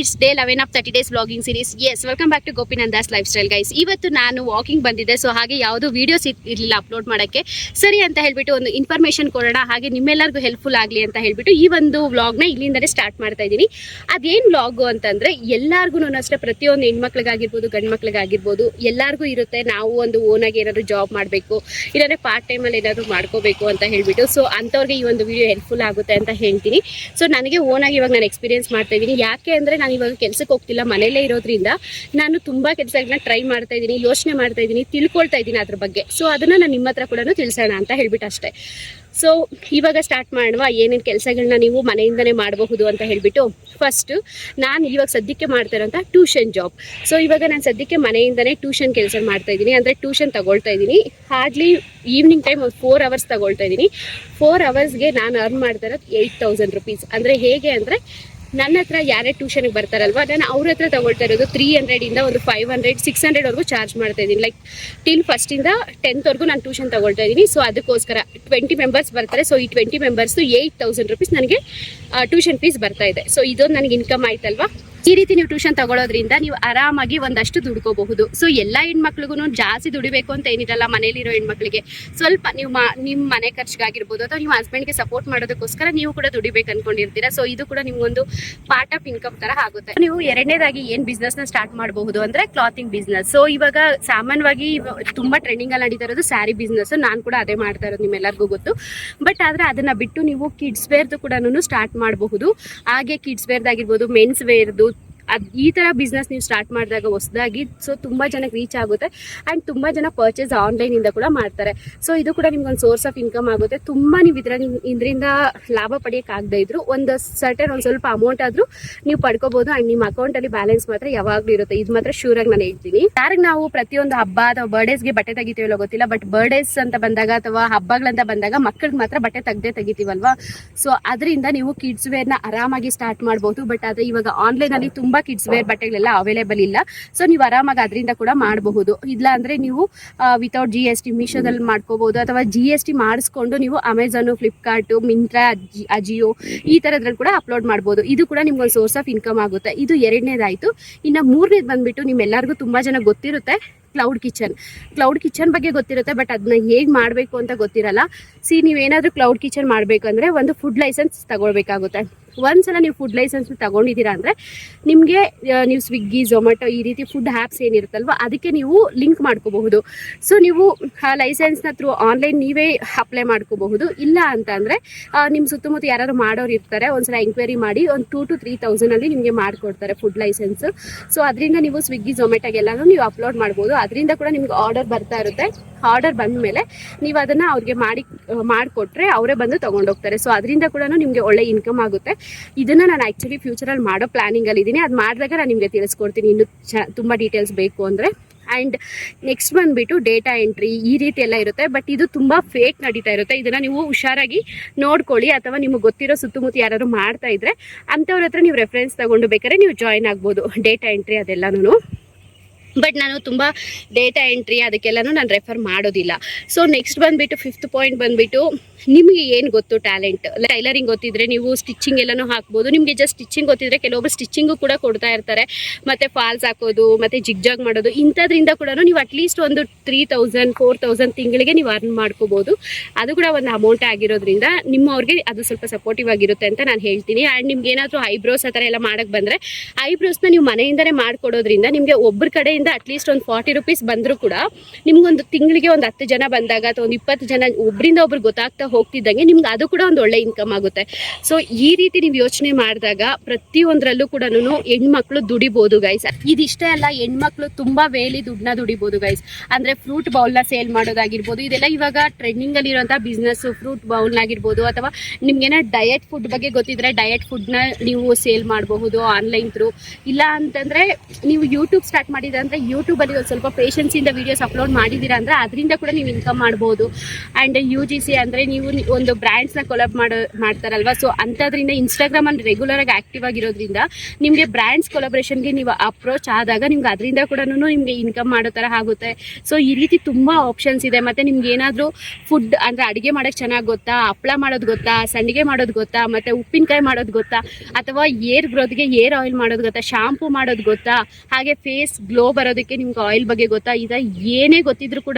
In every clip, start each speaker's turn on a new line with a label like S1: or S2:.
S1: It's day 11 of 30 days vlogging series. Yes, welcome back to Gopinanda's lifestyle guys. ಇವತ್ತು ನಾನು walking ಬಂದಿದ್ದೆ, so ಹಾಗೆ ಯಾವುದೋ ವೀಡಿಯೋಸ್ ಇರಲಿಲ್ಲ ಅಪ್ಲೋಡ್ ಮಾಡೋಕ್ಕೆ. ಸರಿ ಅಂತ ಹೇಳ್ಬಿಟ್ಟು ಒಂದು ಇನ್ಫಾರ್ಮೇಷನ್ ಕೊಡೋಣ, ಹಾಗೆ ನಿಮ್ಮೆಲ್ಲರಿಗೂ ಹೆಲ್ಪ್ಫುಲ್ ಆಗಲಿ ಅಂತ ಹೇಳ್ಬಿಟ್ಟು ಈ ಒಂದು ವ್ಲಾಗ್ನ ಇಲ್ಲಿಂದಲೇ ಸ್ಟಾರ್ಟ್ ಮಾಡ್ತಾ ಇದ್ದೀನಿ. ಅದೇನು ವ್ಲಾಗು ಅಂತಂದರೆ, ಎಲ್ಲರಿಗೂ ಅಷ್ಟೇ, ಪ್ರತಿಯೊಂದು ಹೆಣ್ಮಕ್ಳಿಗಾಗಿರ್ಬೋದು ಗಂಡು ಮಕ್ಳಿಗಾಗಿರ್ಬೋದು ಎಲ್ಲರಿಗೂ ಇರುತ್ತೆ, ನಾವು ಒಂದು ಓನಾಗಿ ಏನಾದರೂ ಜಾಬ್ ಮಾಡಬೇಕು, ಇಲ್ಲಾಂದರೆ ಪಾರ್ಟ್ ಟೈಮಲ್ಲಿ ಏನಾದರೂ ಮಾಡ್ಕೋಬೇಕು ಅಂತ ಹೇಳ್ಬಿಟ್ಟು. ಸೊ ಅಂಥವ್ರಿಗೆ ಈ ಒಂದು ವಿಡಿಯೋ ಹೆಲ್ಪ್ಫುಲ್ ಆಗುತ್ತೆ ಅಂತ ಹೇಳ್ತೀನಿ. ಸೊ ನನಗೆ ಓನಾಗಿ ಇವಾಗ ನಾನು ಎಕ್ಸ್ಪೀರಿಯನ್ಸ್ ಮಾಡ್ತಾ ಇದ್ದೀನಿ. ಯಾಕೆ ಅಂದರೆ ನಾನು ಇವಾಗ ಕೆಲಸಕ್ಕೆ ಹೋಗ್ತಿಲ್ಲ, ಮನೆಯಲ್ಲೇ ಇರೋದ್ರಿಂದ ನಾನು ತುಂಬ ಕೆಲಸಗಳನ್ನ ಟ್ರೈ ಮಾಡ್ತಾ ಇದ್ದೀನಿ, ಯೋಚನೆ ಮಾಡ್ತಾ ಇದ್ದೀನಿ, ತಿಳ್ಕೊಳ್ತಾ ಇದ್ದೀನಿ ಅದ್ರ ಬಗ್ಗೆ. ಸೊ ಅದನ್ನು ನಾನು ನಿಮ್ಮ ಹತ್ರ ಕೂಡ ತಿಳಿಸೋಣ ಅಂತ ಹೇಳ್ಬಿಟ್ಟು ಅಷ್ಟೇ. ಸೊ ಇವಾಗ ಸ್ಟಾರ್ಟ್ ಮಾಡುವ, ಏನೇನು ಕೆಲಸಗಳನ್ನ ನೀವು ಮನೆಯಿಂದನೇ ಮಾಡಬಹುದು ಅಂತ ಹೇಳ್ಬಿಟ್ಟು. ಫಸ್ಟು ನಾನು ಇವಾಗ ಸದ್ಯಕ್ಕೆ ಮಾಡ್ತಾ ಇರೋಂಥ ಟ್ಯೂಷನ್ ಜಾಬ್. ಸೊ ಇವಾಗ ನಾನು ಸದ್ಯಕ್ಕೆ ಮನೆಯಿಂದನೇ ಟ್ಯೂಷನ್ ಕೆಲಸ ಮಾಡ್ತಾ ಇದ್ದೀನಿ, ಅಂದರೆ ಟ್ಯೂಷನ್ ತಗೊಳ್ತಾ ಇದ್ದೀನಿ. ಹಾರ್ಡ್ಲಿ ಈವ್ನಿಂಗ್ ಟೈಮ್ ಒಂದು 4 hours ತಗೊಳ್ತಾ ಇದ್ದೀನಿ. 4 hours ನಾನು ಅರ್ನ್ ಮಾಡ್ತಾ ಇರೋದು 8,000 rupees. ಅಂದರೆ ಹೇಗೆ ಅಂದರೆ, ನನ್ನ ಹತ್ರ ಯಾರೇ ಟ್ಯೂಷನ್ಗೆ ಬರ್ತಾರಲ್ವ, ನಾನು ಅವ್ರ ಹತ್ರ ತಗೊಳ್ತಾ ಇರೋದು 300 ಇಂದ ಒಂದು 500 600 ವರ್ಗೂ ಚಾರ್ಜ್ ಮಾಡ್ತಾ ಇದ್ದೀನಿ. ಲೈಕ್ ಟಿಲ್ 1st ಇಂದ 10th ವರೆಗೂ ನಾನು ಟ್ಯೂಷನ್ ತಗೊಳ್ತಾ ಇದ್ದೀನಿ. ಸೊ ಅದಕ್ಕೋಸ್ಕರ 20 ಮೆಂಬರ್ಸ್ ಬರ್ತಾರೆ. ಸೊ ಈ 20 ಮೆಂಬರ್ಸು 8,000 rupees ನನಗೆ ಟ್ಯೂಷನ್ ಫೀಸ್ ಬರ್ತಾ ಇದೆ. ಸೊ ಇದೊಂದು ನನಗೆ ಇನ್ಕಮ್ ಆಯ್ತಲ್ವಾ. ಈ ರೀತಿ ನೀವು ಟ್ಯೂಷನ್ ತಗೊಳ್ಳೋದ್ರಿಂದ ನೀವು ಆರಾಮಾಗಿ ಒಂದಷ್ಟು ದುಡ್ಕೋಬಹುದು. ಸೊ ಎಲ್ಲ ಹೆಣ್ಮಕ್ಳಿಗೂ ಜಾಸ್ತಿ ದುಡಿಬೇಕು ಅಂತ ಏನಿರಲ್ಲ. ಮನೇಲಿರೋ ಹೆಣ್ಮಕ್ಳಿಗೆ ಸ್ವಲ್ಪ ನೀವು ನಿಮ್ಮ ಮನೆ ಖರ್ಚಿಗಾಗಿರ್ಬೋದು ಅಥವಾ ನಿಮ್ಮ ಹಸ್ಬೆಂಡ್ಗೆ ಸಪೋರ್ಟ್ ಮಾಡೋದಕ್ಕೋಸ್ಕರ ನೀವು ಕೂಡ ದುಡಿಬೇಕು ಅನ್ಕೊಂಡಿರ್ತೀರಾ. ಸೊ ಇದು ಕೂಡ ನಿಮ್ಗೊಂದು ಪಾರ್ಟ್ ಆಫ್ ಇನ್ಕಮ್ ತರ ಆಗುತ್ತೆ. ನೀವು ಎರಡನೇದಾಗಿ ಏನ್ ಬಿಸ್ನೆಸ್ ನ ಸ್ಟಾರ್ಟ್ ಮಾಡಬಹುದು ಅಂದ್ರೆ ಕ್ಲಾತಿಂಗ್ ಬಿಸ್ನೆಸ್. ಸೊ ಇವಾಗ ಸಾಮಾನ್ಯವಾಗಿ ತುಂಬಾ ಟ್ರೆಂಡಿಂಗ್ ಅಲ್ಲಿ ನಡೀತಾ ಇರೋದು ಸ್ಯಾರಿ ಬಿಸ್ನೆಸ್. ನಾನು ಕೂಡ ಅದೇ ಮಾಡ್ತಾ ಇರೋದು, ನಿಮ್ಮೆಲ್ಲರಿಗೂ ಗೊತ್ತು. ಬಟ್ ಆದ್ರೆ ಅದನ್ನ ಬಿಟ್ಟು ನೀವು ಕಿಡ್ಸ್ ವೇರ್ದು ಕೂಡ ಸ್ಟಾರ್ಟ್ ಮಾಡಬಹುದು. ಹಾಗೆ ಕಿಡ್ಸ್ ವೇರ್ದಾಗಿರ್ಬೋದು, ಮೆನ್ಸ್ ವೇರ್ದು, ಈ ಥರ ಬಿಸ್ನೆಸ್ ನೀವು ಸ್ಟಾರ್ಟ್ ಮಾಡಿದಾಗ ಹೊಸದಾಗಿ, ಸೊ ತುಂಬ ಜನಕ್ಕೆ ರೀಚ್ ಆಗುತ್ತೆ. ಆ್ಯಂಡ್ ತುಂಬ ಜನ ಪರ್ಚೇಸ್ ಆನ್ಲೈನಿಂದ ಕೂಡ ಮಾಡ್ತಾರೆ. ಸೊ ಇದು ಕೂಡ ನಿಮ್ಗೊಂದು ಸೋರ್ಸ್ ಆಫ್ ಇನ್ಕಮ್ ಆಗುತ್ತೆ. ತುಂಬ ನೀವು ಇದರಿಂದ ಲಾಭ ಪಡೆಯೋಕ್ಕಾಗದೇ ಇದ್ರು ಒಂದು ಸರ್ಟನ್ ಒಂದು ಸ್ವಲ್ಪ ಅಮೌಂಟ್ ಆದರೂ ನೀವು ಪಡ್ಕೋಬೋದು. ಆ್ಯಂಡ್ ನಿಮ್ಮ ಅಕೌಂಟಲ್ಲಿ ಬ್ಯಾಲೆನ್ಸ್ ಮಾತ್ರ ಯಾವಾಗಲೂ ಇರುತ್ತೆ. ಇದು ಮಾತ್ರ ಶೂರಾಗಿ ನಾನು ಹೇಳ್ತೀನಿ. ಯಾರಿಗೆ ನಾವು ಪ್ರತಿಯೊಂದು ಹಬ್ಬ ಅಥವಾ ಬರ್ಡೇಸ್ಗೆ ಬಟ್ಟೆ ತೆಗಿತೀವಲ್ಲ ಗೊತ್ತಿಲ್ಲ, ಬಟ್ ಬರ್ಡೇಸ್ ಅಂತ ಬಂದಾಗ ಅಥವಾ ಹಬ್ಬಗಳಂತ ಬಂದಾಗ ಮಕ್ಕಳಿಗೆ ಮಾತ್ರ ಬಟ್ಟೆ ತೆಗಿತೀವಲ್ವಾ. ಸೊ ಅದರಿಂದ ನೀವು ಕಿಡ್ಸ್ ವೇರ್ನ ಆರಾಮಾಗಿ ಸ್ಟಾರ್ಟ್ ಮಾಡ್ಬೋದು. ಬಟ್ ಆದರೆ ಇವಾಗ ಆನ್ಲೈನಲ್ಲಿ ತುಂಬ ಕಿಡ್ಸ್ ವೇರ್ ಬಟ್ಟೆಗಳೆಲ್ಲ ಅವೈಲೇಬಲ್ ಇಲ್ಲ. ಸೊ ನೀವು ಆರಾಮಾಗಿ ಅದರಿಂದ ಕೂಡ ಮಾಡಬಹುದು. ಇಲ್ಲ ಅಂದ್ರೆ ನೀವು ವಿತೌಟ್ GST ಮೀಶೋದಲ್ಲಿ ಮಾಡ್ಕೋಬಹುದು, ಅಥವಾ GST ಮಾಡಿಸ್ಕೊಂಡು ನೀವು ಅಮೆಝಾನ್, ಫ್ಲಿಪ್ಕಾರ್ಟ್, ಮಿಂತ್ರಾ, ಅಜಿಯೋ ಈ ತರದ್ರಲ್ಲಿ ಕೂಡ ಅಪ್ಲೋಡ್ ಮಾಡಬಹುದು. ಇದು ಕೂಡ ನಿಮ್ಗೊಂದು ಸೋರ್ಸ್ ಆಫ್ ಇನ್ಕಮ್ ಆಗುತ್ತೆ. ಇದು ಎರಡನೇದಾಯ್ತು. ಇನ್ನು ಮೂರನೇದು ಬಂದ್ಬಿಟ್ಟು ನಿಮ್ಮೆಲ್ಲರಿಗೂ ತುಂಬಾ ಜನ ಗೊತ್ತಿರುತ್ತೆ, ಕ್ಲೌಡ್ ಕಿಚನ್ ಬಗ್ಗೆ ಗೊತ್ತಿರುತ್ತೆ. ಬಟ್ ಅದನ್ನ ಹೇಗೆ ಮಾಡಬೇಕು ಅಂತ ಗೊತ್ತಿರಲ್ಲ. ನೀವೇನಾದ್ರೂ ಕ್ಲೌಡ್ ಕಿಚನ್ ಮಾಡಬೇಕಂದ್ರೆ ಒಂದು ಫುಡ್ ಲೈಸೆನ್ಸ್ ತಗೊಳ್ಬೇಕಾಗುತ್ತೆ. ಒಂದ್ಸಲ ನೀವು ಫುಡ್ ಲೈಸೆನ್ಸ್ ತಗೊಂಡಿದ್ದೀರಾ ಅಂದರೆ ನಿಮಗೆ ನೀವು ಸ್ವಿಗ್ಗಿ, ಝೊಮ್ಯಾಟೊ ಈ ರೀತಿ ಫುಡ್ ಆ್ಯಪ್ಸ್ ಏನಿರುತ್ತಲ್ವ ಅದಕ್ಕೆ ನೀವು ಲಿಂಕ್ ಮಾಡ್ಕೋಬಹುದು. ಸೊ ನೀವು ಆ ಲೈಸೆನ್ಸ್ನ ಥ್ರೂ ಆನ್ಲೈನ್ ನೀವೇ ಅಪ್ಲೈ ಮಾಡ್ಕೋಬಹುದು. ಇಲ್ಲ ಅಂತ ಅಂದರೆ ನಿಮ್ಮ ಸುತ್ತಮುತ್ತ ಯಾರು ಮಾಡೋರು ಇರ್ತಾರೆ, ಒಂದ್ಸಲ ಎಂಕ್ವೈರಿ ಮಾಡಿ ಒಂದು 2,000 to 3,000 ನಿಮಗೆ ಮಾಡಿಕೊಡ್ತಾರೆ ಫುಡ್ ಲೈಸೆನ್ಸ್. ಸೊ ಅದರಿಂದ ನೀವು ಸ್ವಿಗ್ಗಿ, ಝೊಮ್ಯಾಟೊಗೆಲ್ಲನೂ ನೀವು ಅಪ್ಲೋಡ್ ಮಾಡ್ಬೋದು. ಅದರಿಂದ ಕೂಡ ನಿಮ್ಗೆ ಆರ್ಡರ್ ಬರ್ತಾ ಇರುತ್ತೆ. ಆರ್ಡರ್ ಬಂದ ಮೇಲೆ ನೀವು ಅದನ್ನು ಅವ್ರಿಗೆ ಮಾಡಿಕೊಟ್ರೆ ಅವರೇ ಬಂದು ತೊಗೊಂಡೋಗ್ತಾರೆ. ಸೊ ಅದರಿಂದ ಕೂಡ ನಿಮಗೆ ಒಳ್ಳೆ ಇನ್ಕಮ್ ಆಗುತ್ತೆ. ಇದನ್ನು ನಾನು ಆ್ಯಕ್ಚುಲಿ ಫ್ಯೂಚರಲ್ಲಿ ಮಾಡೋ ಪ್ಲಾನಿಂಗಲ್ಲಿ ಇದ್ದೀನಿ. ಅದು ಮಾಡಿದಾಗ ನಾನು ನಿಮಗೆ ತಿಳಿಸ್ಕೊಡ್ತೀನಿ ಇನ್ನೂ ತುಂಬ ಡೀಟೇಲ್ಸ್ ಬೇಕು ಅಂದರೆ. ಆ್ಯಂಡ್ ನೆಕ್ಸ್ಟ್ ಬಂದುಬಿಟ್ಟು ಡೇಟಾ ಎಂಟ್ರಿ ಈ ರೀತಿ ಎಲ್ಲ ಇರುತ್ತೆ. ಬಟ್ ಇದು ತುಂಬ ಫೇಕ್ ನಡೀತಾ ಇರುತ್ತೆ. ಇದನ್ನು ನೀವು ಹುಷಾರಾಗಿ ನೋಡ್ಕೊಳ್ಳಿ, ಅಥವಾ ನಿಮಗೆ ಗೊತ್ತಿರೋ ಸುತ್ತಮುತ್ತ ಯಾರು ಮಾಡ್ತಾ ಇದ್ರೆ ಅಂಥವ್ರ ಹತ್ರ ನೀವು ರೆಫರೆನ್ಸ್ ತಗೊಂಡು ಬೇಕಾದ್ರೆ ನೀವು ಜಾಯ್ನ್ ಆಗ್ಬೋದು. Data entry ಅದೆಲ್ಲನೂ. ಬಟ್ ನಾನು ತುಂಬ ಡೇಟಾ ಎಂಟ್ರಿ ಅದಕ್ಕೆಲ್ಲನೂ ನಾನು ರೆಫರ್ ಮಾಡೋದಿಲ್ಲ. ಸೊ ನೆಕ್ಸ್ಟ್ ಬಂದುಬಿಟ್ಟು 5th ಪಾಯಿಂಟ್ ಬಂದುಬಿಟ್ಟು, ನಿಮಗೆ ಏನು ಗೊತ್ತು ಟ್ಯಾಲೆಂಟ್. ಟೈಲರಿಂಗ್ ಗೊತ್ತಿದ್ರೆ ನೀವು ಸ್ಟಿಚಿಂಗ್ ಎಲ್ಲನೂ ಹಾಕ್ಬೋದು. ನಿಮಗೆ ಜಸ್ಟ್ ಸ್ಟಿಚಿಂಗ್ ಗೊತ್ತಿದ್ರೆ ಕೆಲವೊಬ್ರು ಸ್ಟಿಚಿಂಗು ಕೂಡ ಕೊಡ್ತಾ ಇರ್ತಾರೆ, ಮತ್ತು ಫಾಲ್ಸ್ ಹಾಕೋದು, ಮತ್ತು ಜಿಗ್ಜಾಗ್ ಮಾಡೋದು, ಇಂಥದ್ರಿಂದ ಕೂಡ ನೀವು ಅಟ್ಲೀಸ್ಟ್ ಒಂದು 3,000 4,000 ತಿಂಗಳಿಗೆ ನೀವು ಅರ್ನ್ ಮಾಡ್ಕೋಬೋದು. ಅದು ಕೂಡ ಒಂದು ಅಮೌಂಟ್ ಆಗಿರೋದ್ರಿಂದ ನಿಮ್ಮವ್ರಿಗೆ ಅದು ಸ್ವಲ್ಪ ಸಪೋರ್ಟಿವ್ ಆಗಿರುತ್ತೆ ಅಂತ ನಾನು ಹೇಳ್ತೀನಿ. ಆ್ಯಂಡ್ ನಿಮ್ಗೆ ಏನಾದರೂ ಐಬ್ರೋಸ್ ಆ ಥರ ಎಲ್ಲ ಮಾಡೋಕ್ಕೆ ಬಂದರೆ ಐಬ್ರೋಸ್ನ ನೀವು ಮನೆಯಿಂದಲೇ ಮಾಡಿಕೊಡೋದ್ರಿಂದ ನಿಮಗೆ ಒಬ್ಬರ ಕಡೆಯಿಂದ ಅಟ್ಲೀಸ್ಟ್ ಒಂದು 40 rupees ಬಂದರೂ ಕೂಡ ನಿಮ್ಗೊಂದು ತಿಂಗಳಿಗೆ ಒಂದು 10 ಜನ ಬಂದಾಗ ಅಥವಾ ಒಂದು 20 ಜನ ಒಬ್ಬರಿಂದ ಒಬ್ರು ಗೊತ್ತಾಗ್ತಾ ಹೋಗ್ತಿದ್ದಂಗೆ ನಿಮ್ಗೆ ಅದು ಕೂಡ ಒಂದು ಒಳ್ಳೆ ಇನ್ಕಮ್ ಆಗುತ್ತೆ. ಸೊ ಈ ರೀತಿ ನೀವು ಯೋಚನೆ ಮಾಡಿದಾಗ ಪ್ರತಿಯೊಂದರಲ್ಲೂ ಕೂಡ ಹೆಣ್ಮಕ್ಳು ದುಡಿಬೋದು ಗೈಸ್. ಇದಿಷ್ಟೇ ಅಲ್ಲ, ಹೆಣ್ಮಕ್ಳು ತುಂಬಾ ವೇಲಿ ದುಡ್ಡನ್ನ ದುಡಿಬೋದು ಗೈಸ್. ಅಂದ್ರೆ ಫ್ರೂಟ್ ಬೌಲ್ನ ಸೇಲ್ ಮಾಡೋದಾಗಿರ್ಬೋದು, ಇದೆಲ್ಲ ಇವಾಗ ಟ್ರೆಂಡಿಂಗ್ ಅಲ್ಲಿ ಇರುವಂತಹ ಬಿಸ್ನೆಸ್. ಫ್ರೂಟ್ ಬೌಲ್ನಾಗಿರ್ಬೋದು, ಅಥವಾ ನಿಮ್ಗೇನೋ ಡಯಟ್ ಫುಡ್ ಬಗ್ಗೆ ಗೊತ್ತಿದ್ರೆ ಡಯಟ್ ಫುಡ್ನ ನೀವು ಸೇಲ್ ಮಾಡಬಹುದು ಆನ್ಲೈನ್ ಥ್ರೂ. ಇಲ್ಲ ಅಂತಂದ್ರೆ ನೀವು ಯೂಟ್ಯೂಬ್ ಸ್ಟಾರ್ಟ್ ಮಾಡಿದಂತ ಅಂದರೆ ಯೂಟ್ಯೂಬಲ್ಲಿ ಒಂದು ಸ್ವಲ್ಪ ಪೇಷನ್ಸಿಂದ ವೀಡಿಯೋಸ್ ಅಪ್ಲೋಡ್ ಮಾಡಿದ್ದೀರಾ ಅಂದರೆ ಅದರಿಂದ ಕೂಡ ನೀವು ಇನ್ಕಮ್ ಮಾಡ್ಬೋದು. ಆ್ಯಂಡ್ UGC ಅಂದರೆ ನೀವು ಒಂದು ಬ್ರ್ಯಾಂಡ್ಸ್ನ ಕೊಲಾಬ್ ಮಾಡ್ತಾರಲ್ವ, ಸೊ ಅಂಥದ್ರಿಂದ ಇನ್ಸ್ಟಾಗ್ರಾಮಲ್ಲಿ ರೆಗ್ಯುಲರಾಗಿ ಆ್ಯಕ್ಟಿವ್ ಆಗಿರೋದ್ರಿಂದ ನಿಮಗೆ ಬ್ರ್ಯಾಂಡ್ಸ್ ಕೊಲಾಬ್ರೇಷನ್ಗೆ ನೀವು ಅಪ್ರೋಚ್ ಆದಾಗ ನಿಮ್ಗೆ ಅದರಿಂದ ಕೂಡ ನಿಮಗೆ ಇನ್ಕಮ್ ಮಾಡೋ ಥರ ಆಗುತ್ತೆ. ಸೊ ಈ ರೀತಿ ತುಂಬ ಆಪ್ಷನ್ಸ್ ಇದೆ. ಮತ್ತು ನಿಮ್ಗೆ ಏನಾದರೂ ಫುಡ್ ಅಂದರೆ ಅಡುಗೆ ಮಾಡೋಕ್ಕೆ ಚೆನ್ನಾಗಿ ಗೊತ್ತಾ, ಹಪ್ಪಳ ಮಾಡೋದು ಗೊತ್ತಾ, ಸಂಡಿಗೆ ಮಾಡೋದು ಗೊತ್ತಾ, ಮತ್ತು ಉಪ್ಪಿನಕಾಯಿ ಮಾಡೋದು ಗೊತ್ತಾ, ಅಥವಾ ಏರ್ ಗ್ರೋತ್ಗೆ ಏರ್ ಆಯಿಲ್ ಮಾಡೋದು ಗೊತ್ತಾ, ಶಾಂಪೂ ಮಾಡೋದು ಗೊತ್ತಾ, ಹಾಗೆ ಫೇಸ್ ಗ್ಲೋ ಬರೋದಕ್ಕೆ ನಿಮ್ಗೆ ಆಯಿಲ್ ಬಗ್ಗೆ ಗೊತ್ತಾ, ಏನೇ ಗೊತ್ತಿದ್ರು ಕೂಡ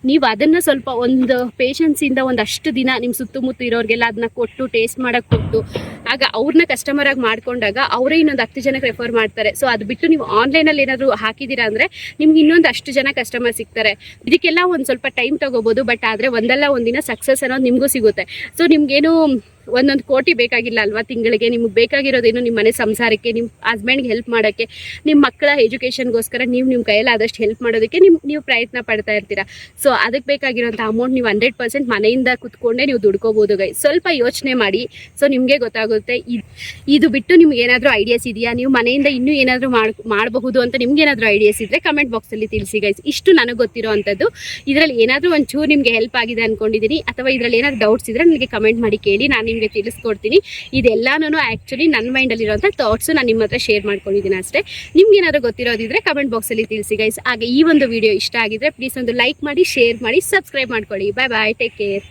S1: ನೀವು ಅದನ್ನು ಸ್ವಲ್ಪ ಒಂದು ಪೇಷನ್ಸಿಂದ ಒಂದಷ್ಟು ದಿನ ನಿಮ್ಮ ಸುತ್ತಮುತ್ತ ಇರೋರಿಗೆಲ್ಲ ಅದನ್ನ ಕೊಟ್ಟು ಟೇಸ್ಟ್ ಮಾಡೋಕ್ಕೆ ಕೊಟ್ಟು ಆಗ ಅವ್ರನ್ನ ಕಸ್ಟಮರ್ ಆಗಿ ಮಾಡ್ಕೊಂಡಾಗ ಅವರೇ ಇನ್ನೊಂದು 10 ಜನಕ್ಕೆ ರೆಫರ್ ಮಾಡ್ತಾರೆ. ಸೊ ಅದು ಬಿಟ್ಟು ನೀವು ಆನ್ಲೈನಲ್ಲಿ ಏನಾದರೂ ಹಾಕಿದ್ದೀರಾ ಅಂದರೆ ನಿಮ್ಗೆ ಇನ್ನೊಂದು ಅಷ್ಟು ಜನ ಕಸ್ಟಮರ್ ಸಿಗ್ತಾರೆ. ಇದಕ್ಕೆಲ್ಲ ಒಂದು ಸ್ವಲ್ಪ ಟೈಮ್ ತಗೋಬೋದು, ಬಟ್ ಆದರೆ ಒಂದಲ್ಲ ಒಂದಿನ ಸಕ್ಸಸ್ ಅನ್ನೋದು ನಿಮಗೂ ಸಿಗುತ್ತೆ. ಸೊ ನಿಮ್ಗೇನು 1 ಕೋಟಿ ಬೇಕಾಗಿಲ್ಲ ಅಲ್ವಾ ತಿಂಗಳಿಗೆ. ನಿಮ್ಗೆ ಬೇಕಾಗಿರೋದೇನು ನಿಮ್ಮ ಮನೆ ಸಂಸಾರಕ್ಕೆ, ನಿಮ್ಮ ಹಸ್ಬೆಂಡ್ಗೆ ಹೆಲ್ಪ್ ಮಾಡೋಕ್ಕೆ, ನಿಮ್ಮ ಮಕ್ಕಳ ಎಜುಕೇಷನ್ಗೋಸ್ಕರ ನೀವು ನಿಮ್ಮ ಕೈಯಲ್ಲಿ ಆದಷ್ಟು ಹೆಲ್ಪ್ ಮಾಡೋದಕ್ಕೆ ನೀವು ಪ್ರಯತ್ನ ಪಡ್ತಾ ಇರ್ತೀರಾ. ಸೊ ಅದಕ್ಕೆ ಬೇಕಾಗಿರೋಂಥ ಅಮೌಂಟ್ ನೀವು 100% ಮನೆಯಿಂದ ಕುತ್ಕೊಂಡೇ ನೀವು ದುಡ್ಕೋಬೋದು ಗೈ. ಸ್ವಲ್ಪ ಯೋಚನೆ ಮಾಡಿ, ಸೊ ನಿಮಗೆ ಗೊತ್ತಾಗುತ್ತೆ. ಇದು ಬಿಟ್ಟು ನಿಮ್ಗೆ ಏನಾದರೂ ಐಡಿಯಾಸ್ ಇದೆಯಾ, ನೀವು ಮನೆಯಿಂದ ಇನ್ನೂ ಏನಾದರೂ ಮಾಡಬಹುದು ಅಂತ ನಿಮ್ಗೆ ಏನಾದರೂ ಐಡಿಯಾಸ್ ಇದ್ದರೆ ಕಮೆಂಟ್ ಬಾಕ್ಸಲ್ಲಿ ತಿಳಿಸಿ ಗೈಸ್. ಇಷ್ಟು ನನಗೆ ಗೊತ್ತಿರೋ ಅಂಥದ್ದು. ಇದರಲ್ಲಿ ಏನಾದರೂ ಒಂಚೂರು ನಿಮಗೆ ಹೆಲ್ಪ್ ಆಗಿದೆ ಅಂದ್ಕೊಂಡಿದ್ದೀನಿ, ಅಥವಾ ಇದರಲ್ಲಿ ಏನಾದರೂ ಡೌಟ್ಸ್ ಇದ್ದರೆ ನನಗೆ ಕಮೆಂಟ್ ಮಾಡಿ ಕೇಳಿ, ನಾನು ನಿಮಗೆ ತಿಳಿಸ್ಕೊಡ್ತೀನಿ. ಇದೆಲ್ಲಾನು ಆ್ಯಕ್ಚುಲಿ ನನ್ನ ಮೈಂಡಲ್ಲಿರೋಂಥ ಥಾಟ್ಸು ನಾನು ನಿಮ್ಮ ಹತ್ರ ಶೇರ್ ಮಾಡ್ಕೊಂಡಿದ್ದೀನಿ ಅಷ್ಟೇ. ನಿಮ್ಗೆ ಏನಾದರೂ ಗೊತ್ತಿರೋದಿದ್ರೆ ಕಮೆಂಟ್ ಬಾಕ್ಸಲ್ಲಿ ತಿಳಿಸಿ ಗೈಸ್. ಹಾಗೆ ಈ ಒಂದು ವಿಡಿಯೋ ಇಷ್ಟ ಆಗಿದ್ರೆ ಪ್ಲೀಸ್ ಒಂದು ಲೈಕ್ ಮಾಡಿ, ಶೇರ್ ಮಾಡಿ, ಸಬ್ಸ್ಕ್ರೈಬ್ ಮಾಡ್ಕೊಳ್ಳಿ. ಬಾಯ್ ಬಾಯ್, ಟೇಕ್ ಕೇರ್.